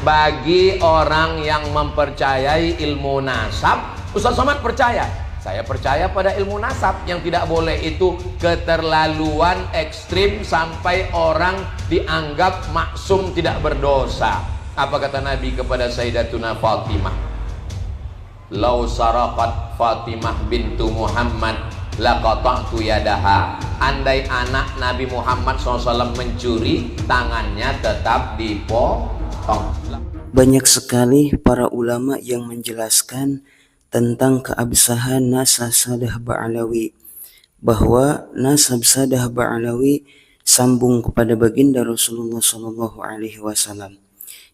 bagi orang yang mempercayai ilmu nasab, Ustaz Somad percaya, saya percaya pada ilmu nasab. Yang tidak boleh itu keterlaluan ekstrim sampai orang dianggap maksum tidak berdosa. Apa kata Nabi kepada Sayyidatuna Fatimah? Lau saraqat Fatimah bintu Muhammad laqata'tu yadaha. Andai anak Nabi Muhammad SAW mencuri, tangannya tetap dipotong. Banyak sekali para ulama yang menjelaskan tentang keabsahan nasab Sadah Ba'alawi, bahwa nasab Sadah Ba'alawi sambung kepada baginda Rasulullah SAW.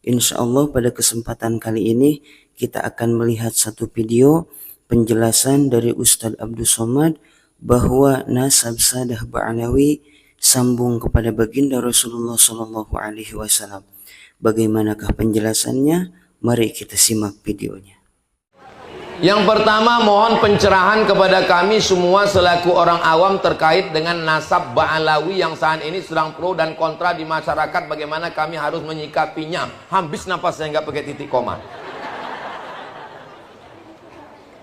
Insya Allah pada kesempatan kali ini kita akan melihat satu video penjelasan dari Ustadz Abdul Somad bahwa nasab Sadah Ba'alawi sambung kepada baginda Rasulullah SAW. Bagaimanakah penjelasannya? Mari kita simak videonya. Yang pertama, mohon pencerahan kepada kami semua selaku orang awam terkait dengan nasab Ba'alawi yang saat ini sedang pro dan kontra di masyarakat. Bagaimana kami harus menyikapinya? Habis napas saya nggak pakai titik koma.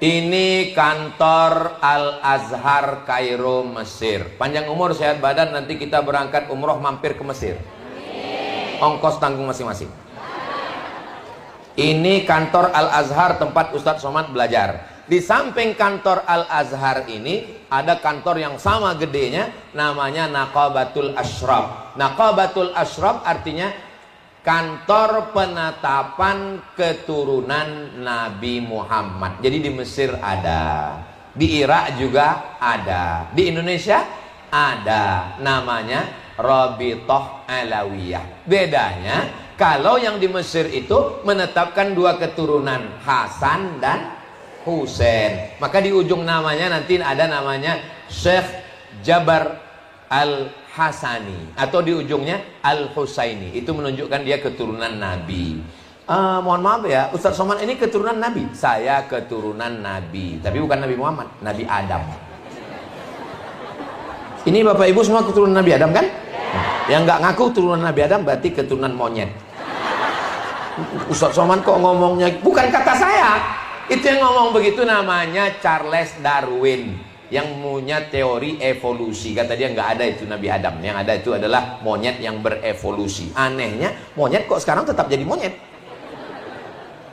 Ini kantor Al-Azhar Kairo, Mesir. Panjang umur sehat badan, nanti kita berangkat umroh mampir ke Mesir. Ongkos tanggung masing-masing. Ini kantor Al-Azhar tempat Ustadz Somad belajar. Di samping kantor Al-Azhar ini ada kantor yang sama gedenya, namanya Naqabatul Ashraf. Naqabatul Ashraf artinya kantor penetapan keturunan Nabi Muhammad. Jadi di Mesir ada, di Irak juga ada, di Indonesia ada, namanya Rabithah Alawiyah. Bedanya, kalau yang di Mesir itu menetapkan dua keturunan, Hasan dan Husain. Maka di ujung namanya nanti ada namanya Syekh Jabar Al-Hasani, atau di ujungnya Al-Husaini. Itu menunjukkan dia keturunan Nabi. Mohon maaf ya, Ustadz Somad ini keturunan Nabi. Saya keturunan Nabi, tapi bukan Nabi Muhammad, Nabi Adam. Ini Bapak Ibu semua keturunan Nabi Adam kan? Yang nggak ngaku keturunan Nabi Adam berarti keturunan monyet. Ustadz Somad kok ngomongnya, bukan kata saya, itu yang ngomong begitu namanya Charles Darwin, yang punya teori evolusi. Kata dia nggak ada itu Nabi Adam, yang ada itu adalah monyet yang berevolusi. Anehnya monyet kok sekarang tetap jadi monyet,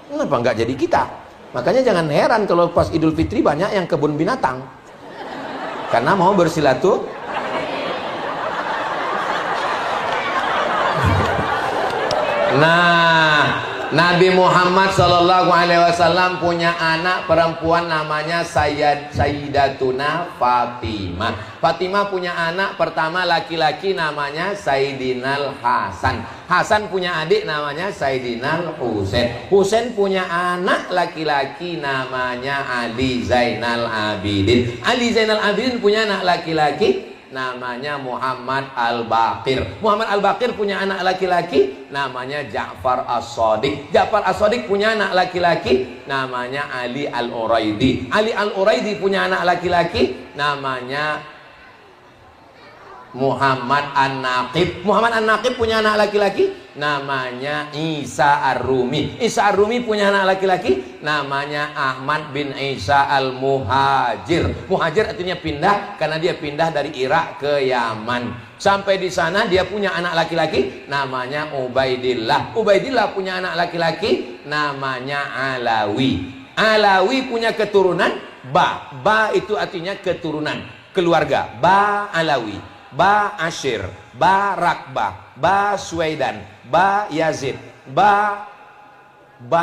kenapa nggak jadi kita? Makanya jangan heran kalau pas Idul Fitri banyak yang kebun binatang, karena mau bersilaturahmi. Nah, Nabi Muhammad SAW punya anak perempuan namanya Sayyidatuna Fatimah. Fatimah punya anak pertama laki-laki namanya Sayyidinal Hasan. Hasan punya adik namanya Sayyidinal Husain. Husain punya anak laki-laki namanya Ali Zainal Abidin. Ali Zainal Abidin punya anak laki-laki namanya Muhammad Al-Baqir. Muhammad Al-Baqir punya anak laki-laki namanya Ja'far As-Shadiq. Ja'far As-Shadiq punya anak laki-laki namanya Ali Al-Uraidi. Ali Al-Uraidi punya anak laki-laki namanya Muhammad An-Naqib. Muhammad An-Naqib punya anak laki-laki namanya Isa Ar-Rumi. Isa Ar-Rumi punya anak laki-laki namanya Ahmad bin Isa Al-Muhajir. Muhajir artinya pindah, karena dia pindah dari Irak ke Yaman. Sampai di sana dia punya anak laki-laki namanya Ubaidillah. Ubaidillah punya anak laki-laki namanya Alawi. Alawi punya keturunan Ba. Ba itu artinya keturunan, keluarga. Ba Alawi, Ba Ashir, Ba Rakbah, Ba Suwaidan, Ba Yazid, Ba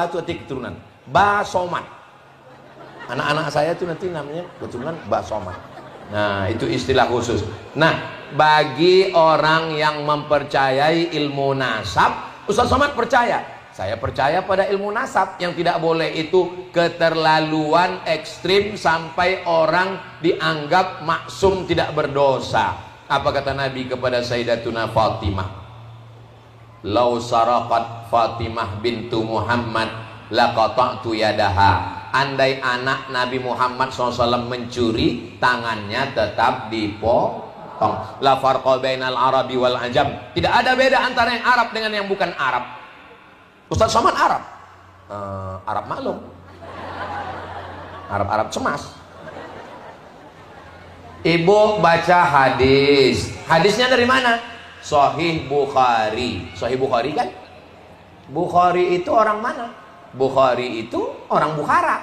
itu arti keturunan, Ba Somad. Anak-anak saya itu nanti namanya keturunan Ba Somad. Nah, itu istilah khusus. Nah, bagi orang yang mempercayai ilmu nasab, Ustaz Somad percaya, saya percaya pada ilmu nasab. Yang tidak boleh itu keterlaluan ekstrim sampai orang dianggap maksum tidak berdosa. Apa kata Nabi kepada Sayyidatuna Fatimah? Lau saraqat Fatimah bintu Muhammad laqata'tu yadaha. Andai anak Nabi Muhammad SAW mencuri, tangannya tetap dipotong. La farqa bainal arabi wal ajam. Tidak ada beda antara yang Arab dengan yang bukan Arab. Ustaz Somad Arab. Arab maklum. Arab cemas. Ibu baca hadis. Hadisnya dari mana? Sahih Bukhari. Sahih Bukhari kan? Bukhari itu orang mana? Bukhari itu orang Bukhara.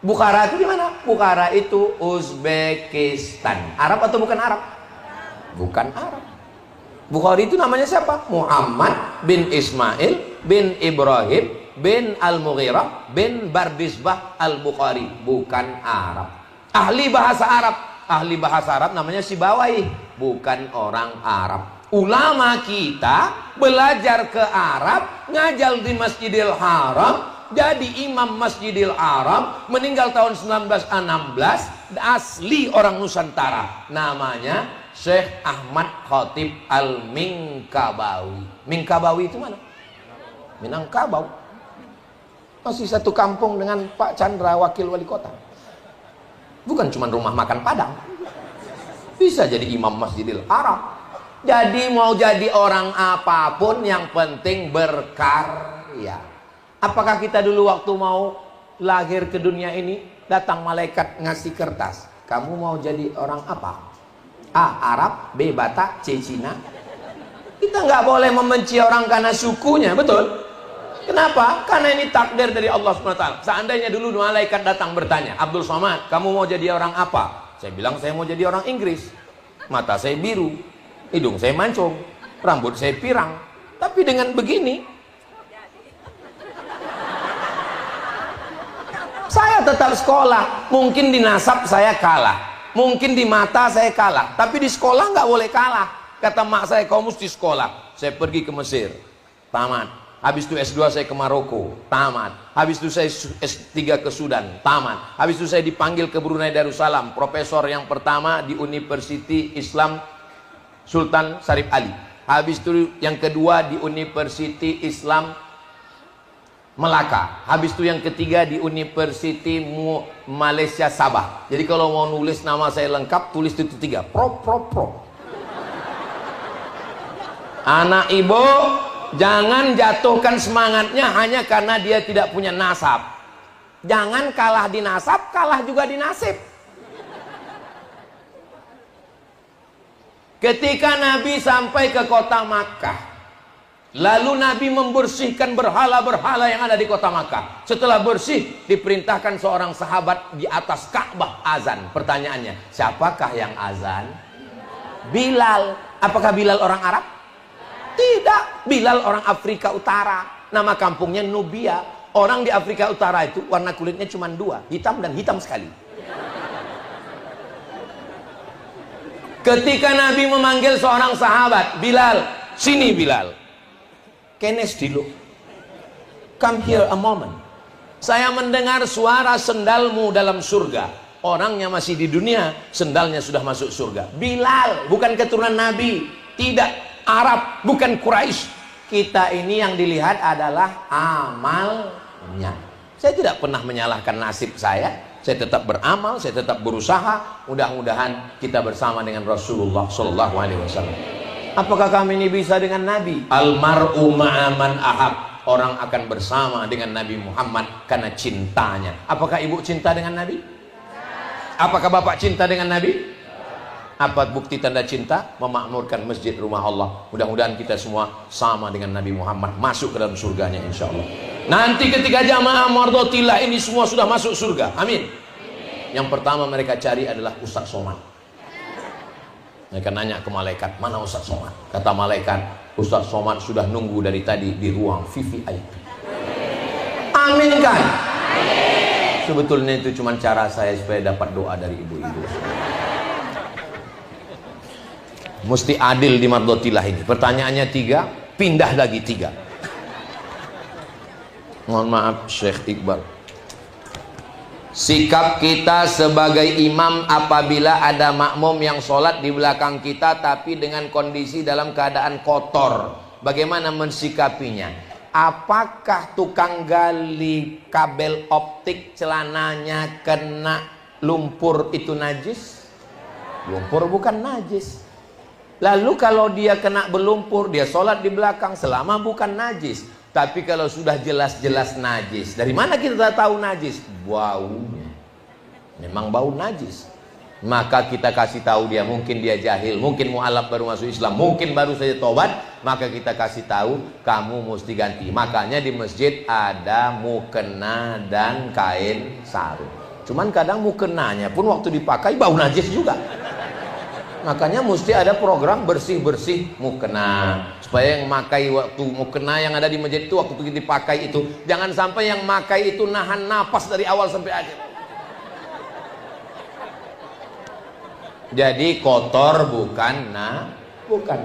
Bukhara itu di mana? Bukhara itu Uzbekistan. Arab atau bukan Arab? Bukan Arab. Bukhari itu namanya siapa? Muhammad bin Ismail bin Ibrahim bin Al-Mughirah bin Bardisbah Al-Bukhari. Bukan Arab. Ahli bahasa Arab. Ahli bahasa Arab namanya Sibawai. Bukan orang Arab. Ulama kita belajar ke Arab, ngajar di Masjidil Haram, jadi imam Masjidil Haram, meninggal tahun 1916, asli orang Nusantara. Namanya Syekh Ahmad Khatib Al-Minkabawi. Minkabawi itu mana? Minangkabau. Masih satu kampung dengan Pak Chandra, wakil wali kota. Bukan cuma rumah makan Padang. Bisa jadi imam Masjidil Haram. Jadi mau jadi orang apapun yang penting berkarya. Apakah kita dulu waktu mau lahir ke dunia ini datang malaikat ngasih kertas, kamu mau jadi orang apa? A. Arab, B. Batak, C. Cina. Kita nggak boleh membenci orang karena sukunya, betul? Kenapa? Karena ini takdir dari Allah SWT. Seandainya dulu malaikat datang bertanya, Abdul Somad, kamu mau jadi orang apa? Saya bilang saya mau jadi orang Inggris. Mata saya biru, hidung saya mancung, rambut saya pirang. Tapi dengan begini, saya tetap sekolah. Mungkin di nasab saya kalah, mungkin di mata saya kalah, tapi di sekolah nggak boleh kalah. Kata mak saya, kau mesti sekolah. Saya pergi ke Mesir, tamat. Habis itu S2 saya ke Maroko, tamat. Habis itu saya S3 ke Sudan, tamat. Habis itu saya dipanggil ke Brunei Darussalam, profesor yang pertama di University Islam Sultan Syarif Ali. Habis itu yang kedua di University Islam Melaka. Habis itu yang ketiga di University Malaysia Sabah. Jadi kalau mau nulis nama saya lengkap, tulis itu 3. Pro. Anak ibu, jangan jatuhkan semangatnya hanya karena dia tidak punya nasab. Jangan kalah di nasab, kalah juga di nasib. Ketika Nabi sampai ke kota Makkah, lalu Nabi membersihkan berhala-berhala yang ada di kota Makkah. Setelah bersih, diperintahkan seorang sahabat di atas Ka'bah azan. Pertanyaannya, siapakah yang azan? Bilal. Apakah Bilal orang Arab? Tidak. Bilal orang Afrika Utara. Nama kampungnya Nubia. Orang di Afrika Utara itu warna kulitnya cuma 2, hitam dan hitam sekali. Ketika Nabi memanggil seorang sahabat, Bilal, sini Bilal. Kenes dulu. Come here a moment. Saya mendengar suara sendalmu dalam surga. Orangnya masih di dunia, sendalnya sudah masuk surga. Bilal, bukan keturunan Nabi. Tidak, Arab, bukan Quraisy. Kita ini yang dilihat adalah amalnya. Saya tidak pernah menyalahkan nasib saya. Saya tetap beramal, saya tetap berusaha. Mudah-mudahan kita bersama dengan Rasulullah Sallallahu Alaihi Wasallam. Apakah kami ini bisa dengan Nabi? Almar'u ma'aman ahab. Orang akan bersama dengan Nabi Muhammad karena cintanya. Apakah ibu cinta dengan Nabi? Apakah bapak cinta dengan Nabi? Apa bukti tanda cinta? Memakmurkan masjid rumah Allah. Mudah-mudahan kita semua sama dengan Nabi Muhammad, masuk ke dalam surganya insya Allah. Nanti ketika jamaah mardotillah ini semua sudah masuk surga, amin. Yang pertama mereka cari adalah Ustaz Somad. Mereka nanya ke malaikat, mana Ustaz Somad? Kata malaikat, Ustaz Somad sudah nunggu dari tadi di ruang VVIP. Amin kan? Sebetulnya itu cuma cara saya supaya dapat doa dari ibu-ibu. Mesti adil di mardotillah ini. Pertanyaannya 3, pindah lagi 3. Mohon maaf Syekh Iqbal. Sikap kita sebagai imam apabila ada makmum yang sholat di belakang kita tapi dengan kondisi dalam keadaan kotor, bagaimana mensikapinya? Apakah tukang gali kabel optik celananya kena lumpur itu najis? Lumpur bukan najis. Lalu kalau dia kena berlumpur, dia sholat di belakang selama bukan najis, Tapi kalau sudah jelas-jelas najis, dari mana kita tahu najis? Baunya. Memang bau najis. Maka kita kasih tahu dia, mungkin dia jahil, mungkin mualaf baru masuk Islam, mungkin baru saja tobat, maka kita kasih tahu kamu mesti ganti. Makanya di masjid ada mukena dan kain sarung. Cuman kadang mukenanya pun waktu dipakai bau najis juga. Makanya mesti ada program bersih-bersih mukena, supaya yang makai waktu mukena yang ada di masjid itu waktu itu dipakai itu, jangan sampai yang makai itu nahan napas dari awal sampai akhir. Jadi kotor bukan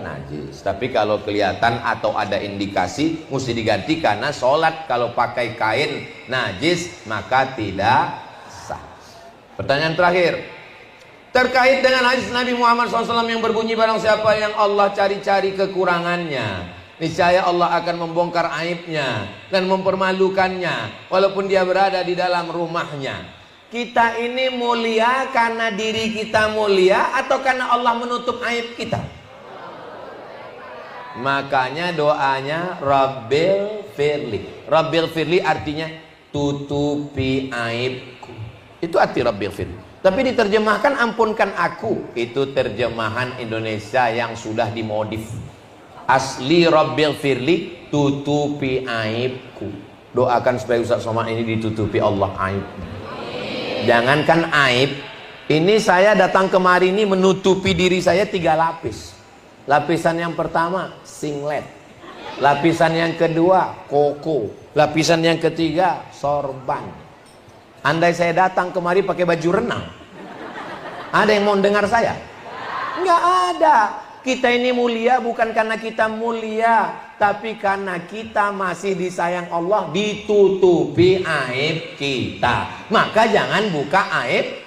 najis. Tapi kalau kelihatan atau ada indikasi mesti diganti, karena sholat kalau pakai kain najis maka tidak sah. Pertanyaan terakhir terkait dengan hadis Nabi Muhammad SAW yang berbunyi, barang siapa yang Allah cari-cari kekurangannya, niscaya Allah akan membongkar aibnya dan mempermalukannya walaupun dia berada di dalam rumahnya. Kita ini mulia karena diri kita mulia atau karena Allah menutup aib kita? Makanya doanya Rabbil Firli. Rabbil Firli artinya tutupi aibku. Itu arti Rabbil Firli. Tapi diterjemahkan ampunkan aku. Itu terjemahan Indonesia yang sudah dimodif. Asli Rabbil Firli, tutupi aibku. Doakan supaya Ustaz Somad ini ditutupi Allah aib. Jangankan aib, ini saya datang kemari ini menutupi diri saya 3 lapis. Lapisan yang pertama singlet, lapisan yang kedua koko, lapisan yang ketiga sorban. Andai saya datang kemari pakai baju renang, ada yang mau dengar saya? Nggak ada. Kita ini mulia bukan karena kita mulia, tapi karena kita masih disayang Allah, ditutupi aib kita. Maka jangan buka aib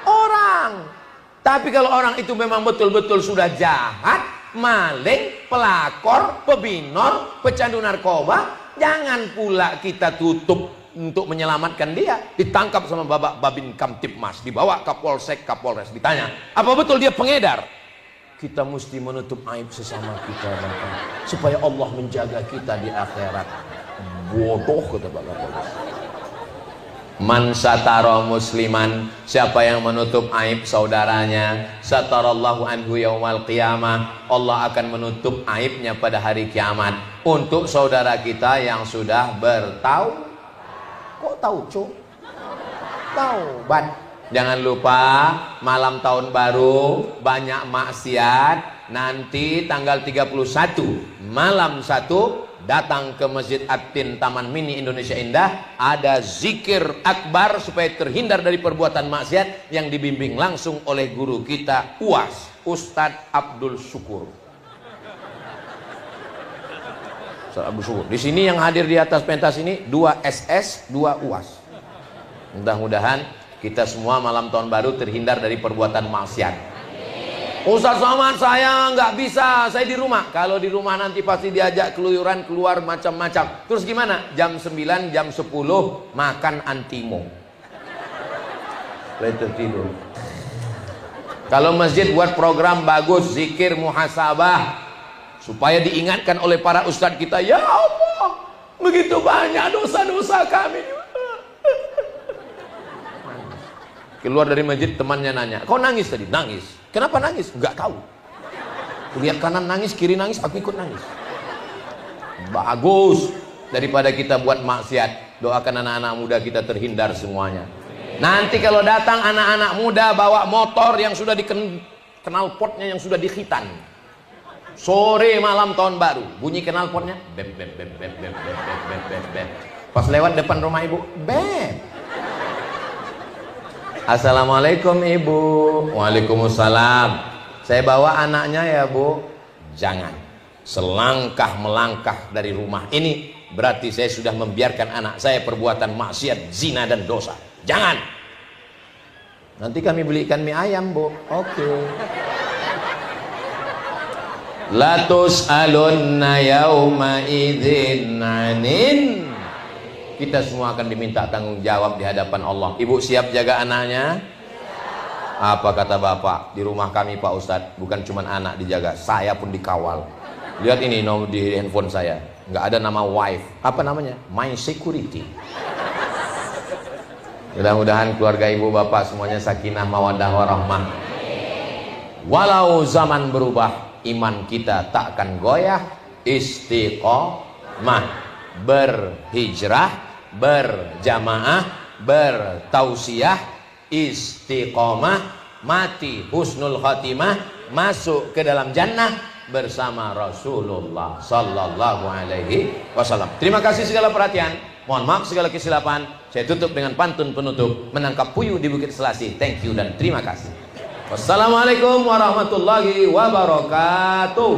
orang. Tapi kalau orang itu memang betul-betul sudah jahat, maling, pelakor, pebinor, pecandu narkoba, jangan pula kita tutup untuk menyelamatkan dia. Ditangkap sama Babin Kamtipmas, dibawa Kapolsek, Kapolres, ditanya, apa betul dia pengedar? Kita mesti menutup aib sesama kita, supaya Allah menjaga kita di akhirat. Bodoh, kata Pak Kapolres. Man satara musliman, siapa yang menutup aib saudaranya, satarallahu anhu yaumal qiyamah, Allah akan menutup aibnya pada hari kiamat. Untuk saudara kita yang sudah kok taubat. Jangan lupa malam tahun baru banyak maksiat. Nanti tanggal 31 malam 1 datang ke Masjid At-Tin Taman Mini Indonesia Indah, ada zikir akbar supaya terhindar dari perbuatan maksiat yang dibimbing langsung oleh guru kita UAS, Ustadz Abdul Syukur. Ustadz Abdul Syukur. Di sini yang hadir di atas pentas ini 2 SS, 2 UAS. Mudah-mudahan kita semua malam tahun baru terhindar dari perbuatan maksiat. Ustaz Somad, saya nggak bisa, saya di rumah. Kalau di rumah nanti pasti diajak keluyuran, keluar macam-macam. Terus gimana? Jam 9, jam 10 makan antimo. Lalu tidur. Kalau masjid buat program bagus, zikir muhasabah, supaya diingatkan oleh para ustadz kita, ya Allah, begitu banyak dosa-dosa kami. Keluar dari masjid, temannya nanya, kau nangis tadi? Nangis. Kenapa nangis? Enggak tahu. Lihat kanan nangis, kiri nangis, aku ikut nangis. Bagus. Daripada kita buat maksiat, doakan anak-anak muda kita terhindar semuanya. Nanti kalau datang anak-anak muda bawa motor yang sudah dikenal potnya, yang sudah dikhitan. Sore malam tahun baru, bunyi kenal potnya, beb beb beb beb beb beb beb beb beb. Pas lewat depan rumah ibu, beb. Assalamualaikum ibu. Waalaikumsalam. Saya bawa anaknya ya bu. Jangan. Selangkah melangkah dari rumah ini berarti saya sudah membiarkan anak saya perbuatan maksiat, zina dan dosa. Jangan. Nanti kami belikan mie ayam bu. Oke. La tus'alunna yauma idzin 'anin. Kita semua akan diminta tanggung jawab di hadapan Allah. Ibu siap jaga anaknya? Apa kata bapak? Di rumah kami Pak Ustadz, bukan cuma anak dijaga, saya pun dikawal. Lihat ini nomor di handphone saya, nggak ada nama wife. Apa namanya? My security. Mudah-mudahan keluarga ibu bapak semuanya sakinah mawaddah warahmah. Walau zaman berubah, iman kita tak akan goyah. Istiqomah, berhijrah, berjamaah, bertausiah, istiqomah, mati husnul khatimah, masuk ke dalam jannah bersama Rasulullah sallallahu alaihi wasallam. Terima kasih segala perhatian. Mohon maaf segala kesilapan. Saya tutup dengan pantun penutup. Menangkap puyuh di Bukit Selasi. Thank you dan terima kasih. Wassalamualaikum warahmatullahi wabarakatuh.